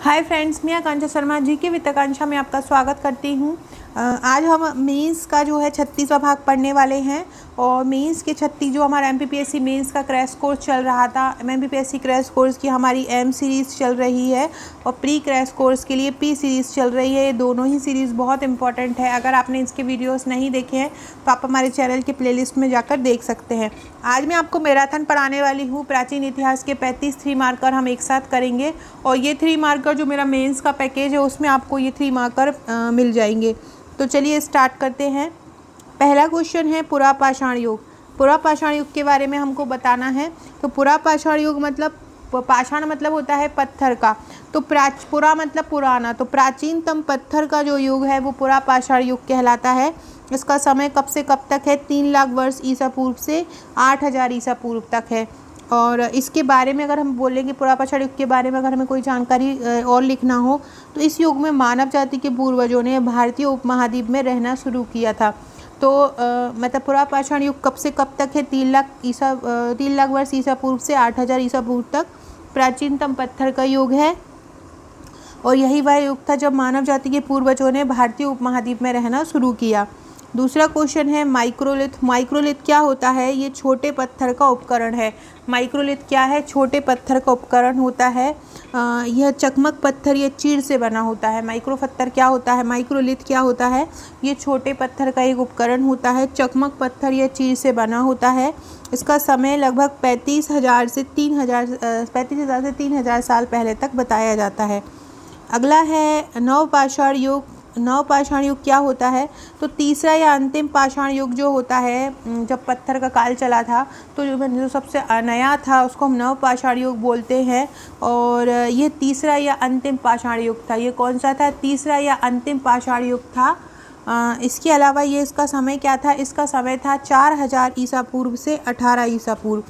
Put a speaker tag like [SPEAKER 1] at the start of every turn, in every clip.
[SPEAKER 1] Hi friends, मैं आकांक्षा शर्मा जी के वित्त आकांक्षा में आपका स्वागत करती हूँ। आज हम मेंस का जो है 36वां भाग पढ़ने वाले हैं और मेंस के 36 जो हमारा एमपीपीएससी मेंस का क्रैश कोर्स चल रहा था, एमपीपीएससी क्रैश कोर्स की हमारी एम सीरीज़ चल रही है और प्री क्रैश कोर्स के लिए पी सीरीज़ चल रही है। ये दोनों ही सीरीज़ बहुत इंपॉर्टेंट है। अगर आपने इसके वीडियोस नहीं देखे हैं तो आप हमारे चैनल के प्लेलिस्ट में जाकर देख सकते हैं। आज मैं आपको मैराथन पढ़ाने वाली हूँ। प्राचीन इतिहास के 35 3 मार्कर हम एक साथ करेंगे और ये 3 मार्कर जो मेरा मेंस का पैकेज है उसमें आपको ये 3 मार्कर मिल जाएंगे। तो चलिए स्टार्ट करते हैं। पहला क्वेश्चन है पुरापाषाण युग। पुरापाषाण युग के बारे में हमको बताना है। तो पुरापाषाण युग मतलब पाषाण मतलब होता है पत्थर का, तो पुरा मतलब पुराना, तो प्राचीनतम पत्थर का जो युग है वो पुरापाषाण युग कहलाता है। इसका समय कब से कब तक है? 3 लाख वर्ष ईसा पूर्व से 8000 ईसा पूर्व तक है। और इसके बारे में अगर हम बोलेंगे पुरापाषाण युग के बारे में अगर हमें कोई जानकारी और लिखना हो तो इस युग में मानव जाति के पूर्वजों ने भारतीय उपमहाद्वीप में रहना शुरू किया था। तो मतलब पुरापाषाण युग कब से कब तक है? 3 लाख वर्ष ईसा पूर्व से 8000 ईसा पूर्व तक प्राचीनतम पत्थर का युग है और यही वह युग था जब मानव जाति के पूर्वजों ने भारतीय उपमहाद्वीप में रहना शुरू किया। दूसरा क्वेश्चन है माइक्रोलिथ। माइक्रोलिथ क्या होता है? ये छोटे पत्थर का उपकरण है। माइक्रोलिथ क्या है? छोटे पत्थर का उपकरण होता है। यह चकमक पत्थर या चीड़ से बना होता है। माइक्रो पत्थर क्या होता है? माइक्रोलिथ क्या होता है? ये छोटे पत्थर का एक उपकरण होता है, चकमक पत्थर या चीड़ से बना होता है। इसका समय लगभग 35,000 से 3,000 साल पहले तक बताया जाता है। अगला है नवपाषाण युग। नवपाषाण युग क्या होता है? तो तीसरा या अंतिम पाषाण युग जो होता है, जब पत्थर का काल चला था तो जो सबसे नया था उसको हम नवपाषाण युग बोलते हैं और ये तीसरा या अंतिम पाषाण युग था। ये कौन सा था? तीसरा या अंतिम पाषाण युग था। इसके अलावा ये इसका समय क्या था? इसका समय था 4000 ईसा पूर्व से 18 ईसा पूर्व।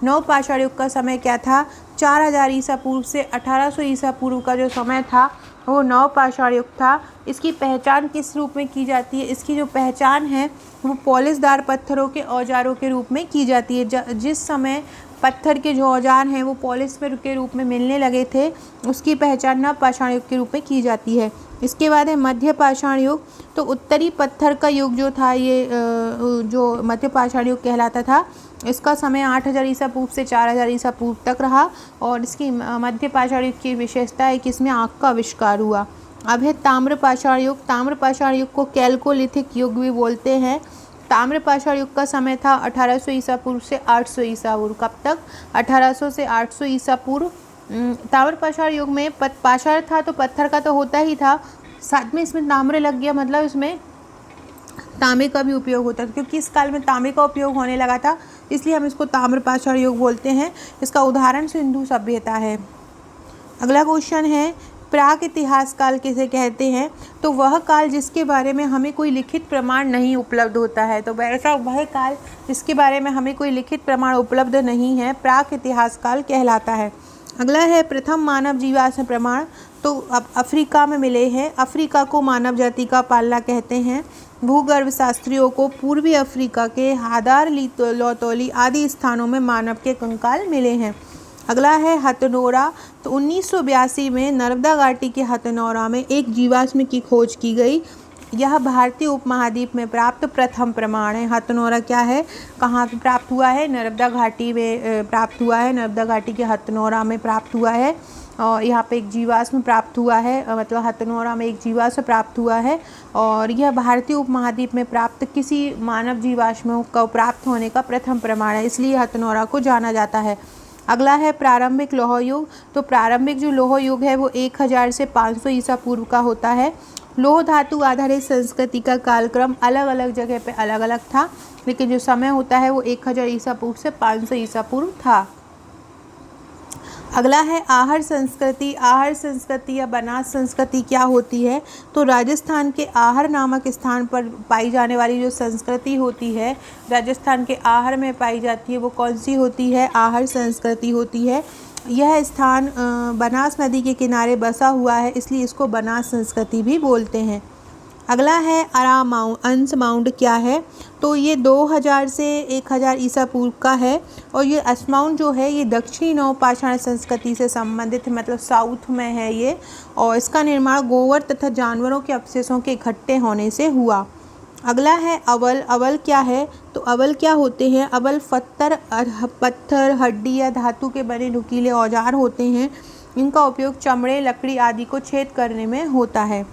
[SPEAKER 1] नवपाषाण युग का समय क्या था? 4000 ईसा पूर्व से 1800 ईसा पूर्व का जो समय था वो नवपाषाण युग था। इसकी पहचान किस रूप में की जाती है? इसकी जो पहचान है वो पॉलिशदार पत्थरों के औजारों के रूप में की जाती है। जिस समय पत्थर के जो औजार हैं वो पॉलिश के रूप में मिलने लगे थे, उसकी पहचान नवपाषाण युग के रूप में की जाती है। इसके बाद है मध्य पाषाण युग। तो उत्तरी पत्थर का युग जो था, ये जो मध्य पाषाण युग कहलाता था, इसका समय 8000 ईसा पूर्व से 4000 ईसा पूर्व तक रहा और इसकी मध्य पाषाण युग की विशेषता है कि इसमें आग का आविष्कार हुआ। अब है ताम्रपाषाण युग। ताम्रपाषाण युग को कैल्कोलिथिक युग भी बोलते हैं। ताम्रपाषाण युग का समय था 1800 ईसा पूर्व से 800 ईसा पूर्व। कब तक? 1800 से 800 ईसा पूर्व। ताम्रपाषाण युग में पाषाण था तो पत्थर का तो होता ही था, साथ में इसमें ताम्र लग गया, मतलब इसमें तांबे का भी उपयोग होता था क्योंकि इस काल में तांबे का उपयोग होने लगा था, इसलिए हम इसको ताम्रपाषाण युग बोलते हैं। इसका उदाहरण सिंधु सभ्यता है। अगला क्वेश्चन है प्राक इतिहास काल किसे कहते हैं? तो वह काल जिसके बारे में हमें कोई लिखित प्रमाण नहीं उपलब्ध होता है। तो वैसा वह काल जिसके बारे में हमें कोई लिखित प्रमाण उपलब्ध नहीं है प्राक इतिहास काल कहलाता है। अगला है प्रथम मानव जीवाश्म प्रमाण। तो अब अफ्रीका में मिले हैं। अफ्रीका को मानव जाति का पालना कहते हैं। भूगर्भ शास्त्रियों को पूर्वी अफ्रीका के हादार लोतौली आदि स्थानों में मानव के कंकाल मिले हैं। अगला है हथनोरा। तो 1982 में नर्मदा घाटी के हथनोरा में एक जीवाश्म की खोज की गई। यह भारतीय उपमहाद्वीप में प्राप्त प्रथम प्रमाण है। हथनोरा क्या है, कहाँ पे प्राप्त हुआ है? नर्मदा घाटी में प्राप्त हुआ है। नर्मदा घाटी के हथनोरा में प्राप्त हुआ है और यहाँ पे एक जीवाश्म प्राप्त हुआ है, मतलब हथनोरा में एक जीवाश्म प्राप्त हुआ है और यह भारतीय उपमहाद्वीप में प्राप्त किसी मानव जीवाश्मों का प्राप्त होने का प्रथम प्रमाण है, इसलिए हथनोरा को जाना जाता है। अगला है प्रारंभिक लौह युग। तो प्रारंभिक जो लौह युग है वो 1000 से 500 ईसा पूर्व का होता है। लौह धातु आधारित संस्कृति का कालक्रम अलग अलग जगह पे अलग अलग था, लेकिन जो समय होता है वो 1000 ईसा पूर्व से 500 ईसा पूर्व था। अगला है आहर संस्कृति। आहर संस्कृति या बनास संस्कृति क्या होती है? तो राजस्थान के आहर नामक स्थान पर पाई जाने वाली जो संस्कृति होती है, राजस्थान के आहर में पाई जाती है, वो कौन सी होती है? आहर संस्कृति होती है। यह स्थान बनास नदी के किनारे बसा हुआ है, इसलिए इसको बनास संस्कृति भी बोलते हैं। अगला है अंस माउंड क्या है, तो ये 2000 से 1000 ईसा पूर्व का है और ये असमाउंट जो है ये दक्षिणी नवपाषाण संस्कृति से संबंधित है, मतलब साउथ में है ये। और इसका निर्माण गोबर तथा जानवरों के अवशेषों के इकट्ठे होने से हुआ। अगला है अवल। अवल क्या है, तो अवल क्या होते हैं, अवल पत्थर हड्डी या धातु के बने नुकीले औजार होते हैं। इनका उपयोग चमड़े लकड़ी आदि को छेद करने में होता है।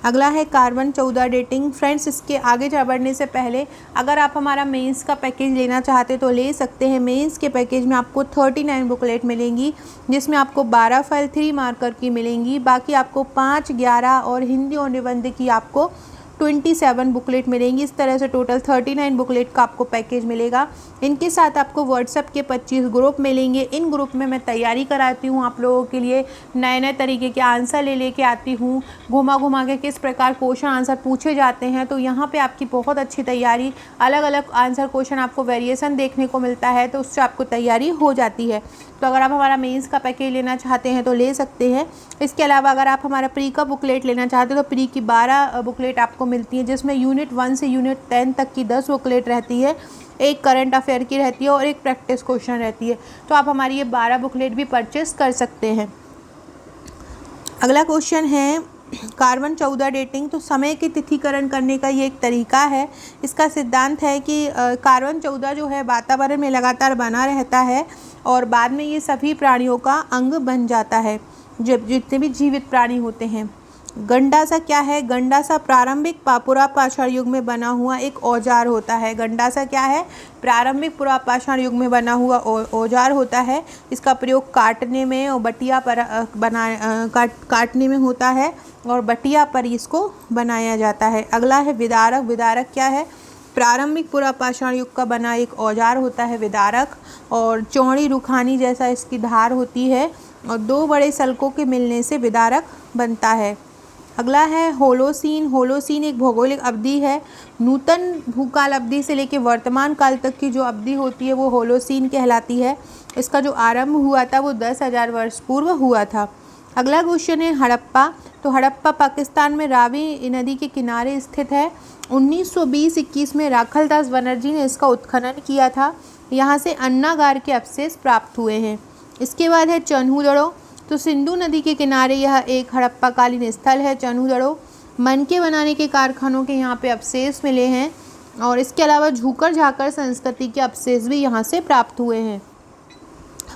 [SPEAKER 1] अगला है कार्बन 14 डेटिंग। फ्रेंड्स, इसके आगे बढ़ने से पहले अगर आप हमारा मेंस का पैकेज लेना चाहते तो ले सकते हैं। मेंस के पैकेज में आपको 39 बुकलेट मिलेंगी, जिसमें आपको 12 फाइल 3 मार्कर की मिलेंगी, बाकी आपको 5, 11 और हिंदी और निबंध की आपको 27 बुकलेट मिलेंगी। इस तरह से टोटल 39 बुकलेट का आपको पैकेज मिलेगा। इनके साथ आपको व्हाट्सएप के 25 ग्रुप मिलेंगे। इन ग्रुप में मैं तैयारी कराती हूँ आप लोगों के लिए, नए नए तरीके के आंसर लेके आती हूँ, घुमा घुमा के किस प्रकार क्वेश्चन आंसर पूछे जाते हैं। तो यहाँ पे आपकी बहुत अच्छी तैयारी, अलग अलग आंसर क्वेश्चन आपको वेरिएशन देखने को मिलता है, तो उससे आपको तैयारी हो जाती है। तो अगर आप हमारा मेंस का पैकेज लेना चाहते हैं तो ले सकते हैं। इसके अलावा अगर आप हमारा प्री का बुकलेट लेना चाहते हैं तो प्री की 12 बुकलेट आपको मिलती है, जिसमें यूनिट 1 से यूनिट 10 तक की 10 बुकलेट रहती है, एक करंट अफेयर की रहती है और एक प्रैक्टिस क्वेश्चन रहती है। तो आप हमारी ये 12 बुकलेट भी परचेस कर सकते हैं। अगला क्वेश्चन है कार्बन 14 डेटिंग। तो समय की तिथिकरण करने का ये एक तरीका है। इसका सिद्धांत है कि कार्बन 14 जो है वातावरण में लगातार बना रहता है और बाद में ये सभी प्राणियों का अंग बन जाता है, जब जितने भी जीवित प्राणी होते हैं। गंडासा क्या है, गंडासा प्रारंभिक पुरापाषाण युग में बना हुआ एक औजार होता है। गंडासा क्या है, प्रारंभिक पुरापाषाण युग में बना हुआ औजार होता है। इसका प्रयोग काटने में और बटिया पर काटने में होता है और बटिया पर इसको बनाया जाता है। अगला है विदारक। विदारक क्या है, प्रारंभिक पुरापाषाण युग का बना एक औजार होता है विदारक, और चौड़ी रुखानी जैसा इसकी धार होती है और 2 बड़े सल्कों के मिलने से विदारक बनता है। अगला है होलोसीन। होलोसीन एक भौगोलिक अवधि है। नूतन भूकाल अवधि से लेकर वर्तमान काल तक की जो अवधि होती है वो होलोसीन कहलाती है। इसका जो आरंभ हुआ था वो 10,000 वर्ष पूर्व हुआ था। अगला क्वेश्चन है हड़प्पा। तो हड़प्पा पाकिस्तान में रावी नदी के किनारे स्थित है। 1920-21 में राखलदास बनर्जी ने इसका उत्खनन किया था। यहाँ से अन्नागार के अवशेष प्राप्त हुए हैं। इसके बाद है चन्हूदड़ो। तो सिंधु नदी के किनारे यह एक हड़प्पा कालीन स्थल है चन्हूदड़ो। मनके बनाने के कारखानों के यहाँ पे अवशेष मिले हैं और इसके अलावा झूकर झाकर संस्कृति के अवशेष भी यहाँ से प्राप्त हुए हैं।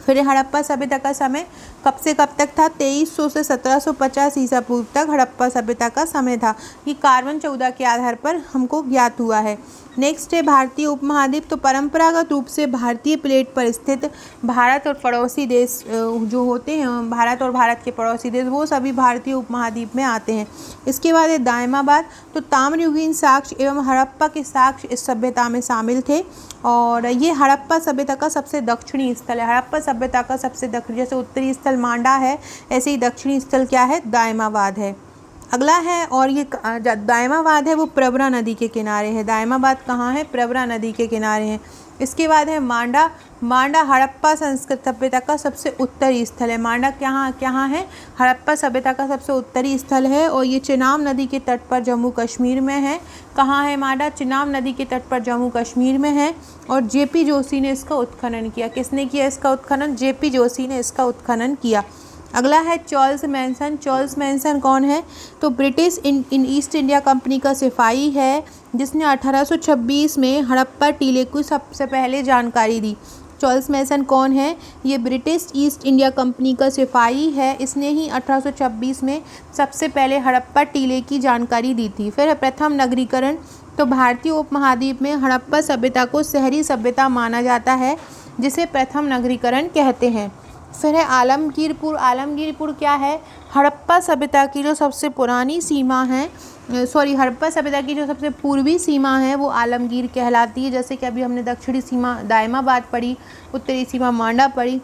[SPEAKER 1] फिर हड़प्पा सभ्यता का समय कब से कब तक था, 2300 से 1750 ईसा पूर्व तक हड़प्पा सभ्यता का समय था। ये कार्बन 14 के आधार पर हमको ज्ञात हुआ है। नेक्स्ट है भारतीय उपमहाद्वीप। तो परंपरागत रूप से भारतीय प्लेट पर स्थित भारत और पड़ोसी देश जो होते हैं, भारत और भारत के पड़ोसी देश, वो सभी भारतीय उपमहाद्वीप में आते हैं। इसके बाद है दायमाबाद। तो ताम्रयुगीन साक्ष्य एवं हड़प्पा के साक्ष्य इस सभ्यता में शामिल थे और ये हड़प्पा सभ्यता का सबसे दक्षिणी स्थल है। हड़प्पा सभ्यता का सबसे दक्षिण, जैसे उत्तरी स्थल मांडा है, ऐसे ही दक्षिणी स्थल क्या है, दायमाबाद है। अगला है, और ये दायमाबाद है वो प्रवरा नदी के किनारे है। दायमाबाद कहाँ है, प्रवरा नदी के किनारे है। इसके बाद है मांडा। मांडा हड़प्पा संस्कृत सभ्यता का सबसे उत्तरी स्थल है। मांडा कहाँ है, हड़प्पा सभ्यता का सबसे उत्तरी स्थल है और ये चिनाब नदी के तट पर जम्मू कश्मीर में है। कहाँ है मांडा, चिनाब नदी के तट पर जम्मू कश्मीर में है। और जेपी जोशी ने इसका उत्खनन किया। किसने किया इसका उत्खनन, जेपी जोशी ने इसका उत्खनन किया। अगला है चार्ल्स मैनसन। चार्ल्स मैनसन कौन है, तो British in east India company का सिपाही है, जिसने 1826 में हड़प्पा टीले को सबसे पहले जानकारी दी। चार्ल्स मैनसन कौन है, ये ब्रिटिश ईस्ट इंडिया कंपनी का सिपाही है। इसने ही 1826 में सबसे पहले हड़प्पा टीले की जानकारी दी थी। फिर है प्रथम नगरीकरण। तो भारतीय उपमहाद्वीप में हड़प्पा सभ्यता को शहरी सभ्यता माना जाता है, जिसे प्रथम नगरीकरण कहते हैं। फिर है आलमगीरपुर। आलमगीरपुर क्या है, हड़प्पा सभ्यता की जो सबसे पुरानी सीमा है, हड़प्पा सभ्यता की जो सबसे पूर्वी सीमा है वो आलमगीर कहलाती है। जैसे कि अभी हमने दक्षिणी सीमा दायमाबाद पढ़ी, उत्तरी सीमा मांडा पढ़ी।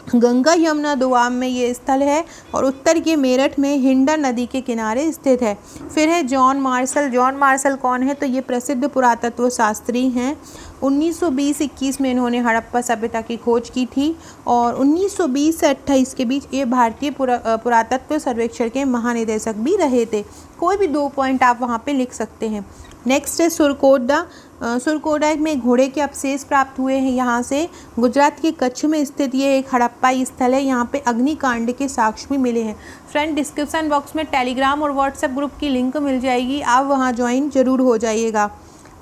[SPEAKER 1] गंगा यमुना दोआब में ये स्थल है और उत्तर के मेरठ में हिंडन नदी के किनारे स्थित है। फिर है जॉन मार्शल। जॉन मार्शल कौन है? तो ये प्रसिद्ध पुरातत्व शास्त्री हैं। 1920-21 में इन्होंने हड़प्पा सभ्यता की खोज की थी और 1920 से 28 के बीच ये भारतीय पुरातत्व सर्वेक्षण के महानिदेशक भी रहे थे। कोई भी 2 पॉइंट आप वहाँ पे लिख सकते हैं। नेक्स्ट है सुरकोटडा। सुरकोटडा में घोड़े के अवशेष प्राप्त हुए हैं यहाँ से। गुजरात के कच्छ में स्थित ये एक हड़प्पाई स्थल है। यहाँ पे अग्निकांड के साक्ष्य भी मिले हैं। फ्रेंड, डिस्क्रिप्शन बॉक्स में टेलीग्राम और व्हाट्सएप ग्रुप की लिंक मिल जाएगी, आप वहाँ ज्वाइन जरूर हो जाइएगा।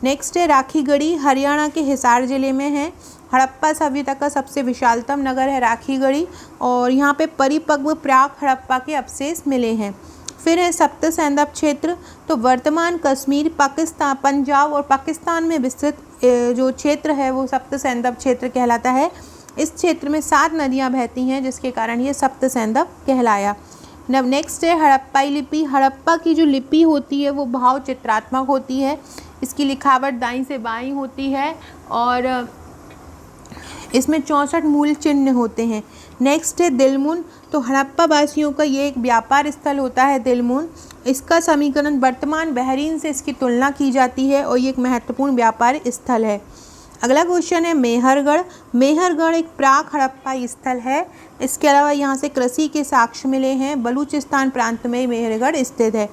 [SPEAKER 1] नेक्स्ट है राखीगढ़ी, हरियाणा के हिसार ज़िले में है। हड़प्पा सभ्यता का सबसे विशालतम नगर है राखीगढ़ी और यहाँ पे परिपक्व प्राक हड़प्पा के अवशेष मिले हैं। फिर है सप्त सैंधव क्षेत्र। तो वर्तमान कश्मीर, पाकिस्तान, पंजाब और पाकिस्तान में विस्तृत जो क्षेत्र है वो सप्त सैंधव क्षेत्र कहलाता है। इस क्षेत्र में 7 नदियाँ बहती हैं जिसके कारण ये सप्त सैंधव कहलाया। नेक्स्ट है हड़प्पाई लिपि। हड़प्पा की जो लिपि होती है वो भाव चित्रात्मक होती है। इसकी लिखावट दाईं से बाईं होती है और इसमें 64 मूल चिन्ह होते हैं। नेक्स्ट है दिलमुन। तो हड़प्पा वासियों का ये एक व्यापार स्थल होता है दिलमुन। इसका समीकरण वर्तमान बहरीन से इसकी तुलना की जाती है और ये एक महत्वपूर्ण व्यापार स्थल है। अगला क्वेश्चन है मेहरगढ़। मेहरगढ़ एक प्राक हड़प्पाई स्थल है। इसके अलावा यहाँ से कृषि के साक्ष्य मिले हैं। बलूचिस्तान प्रांत में मेहरगढ़ स्थित है।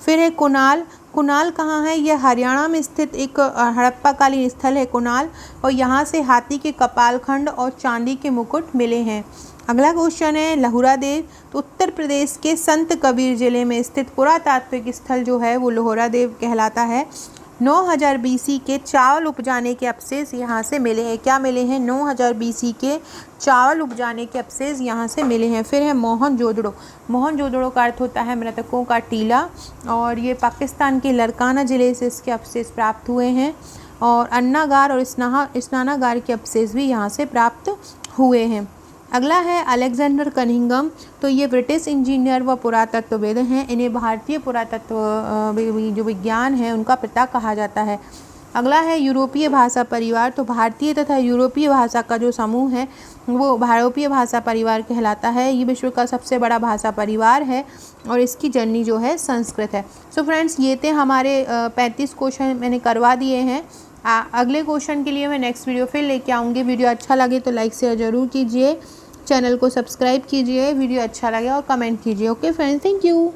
[SPEAKER 1] फिर है कुनाल। कुनाल कहाँ है? यह हरियाणा में स्थित एक हड़प्पाकालीन स्थल है कुनाल और यहाँ से हाथी के कपालखंड और चांदी के मुकुट मिले हैं। अगला क्वेश्चन है लहुरा देव। तो उत्तर प्रदेश के संत कबीर जिले में स्थित पुरातात्विक स्थल जो है वो लहुरा देव कहलाता है। 9000 BC के चावल उपजाने के अवशेष यहाँ से मिले हैं। क्या मिले हैं? 9000 BC के चावल उपजाने के अवशेष यहाँ से मिले हैं। फिर है मोहनजोदड़ो। मोहनजोदड़ो का अर्थ होता है मृतकों का टीला और ये पाकिस्तान के लरकाना ज़िले से इसके अवशेष प्राप्त हुए हैं और अन्नागार और स्नानागार के अवशेष भी यहाँ से प्राप्त हुए हैं। अगला है अलेक्जेंडर कनिंघम। तो ये ब्रिटिश इंजीनियर व पुरातत्वविद हैं। इन्हें भारतीय पुरातत्व जो विज्ञान है उनका पिता कहा जाता है। अगला है यूरोपीय भाषा परिवार। तो भारतीय तथा यूरोपीय भाषा का जो समूह है वो यूरोपीय भाषा परिवार कहलाता है। ये विश्व का सबसे बड़ा भाषा परिवार है और इसकी जननी जो है संस्कृत है। सो फ्रेंड्स, ये थे हमारे 35 क्वेश्चन मैंने करवा दिए हैं। अगले क्वेश्चन के लिए मैं नेक्स्ट वीडियो फिर लेके आऊँगी। वीडियो अच्छा लगे तो लाइक शेयर ज़रूर कीजिए, चैनल को सब्सक्राइब कीजिए, वीडियो अच्छा लगे और कमेंट कीजिए। Okay friends, thank you.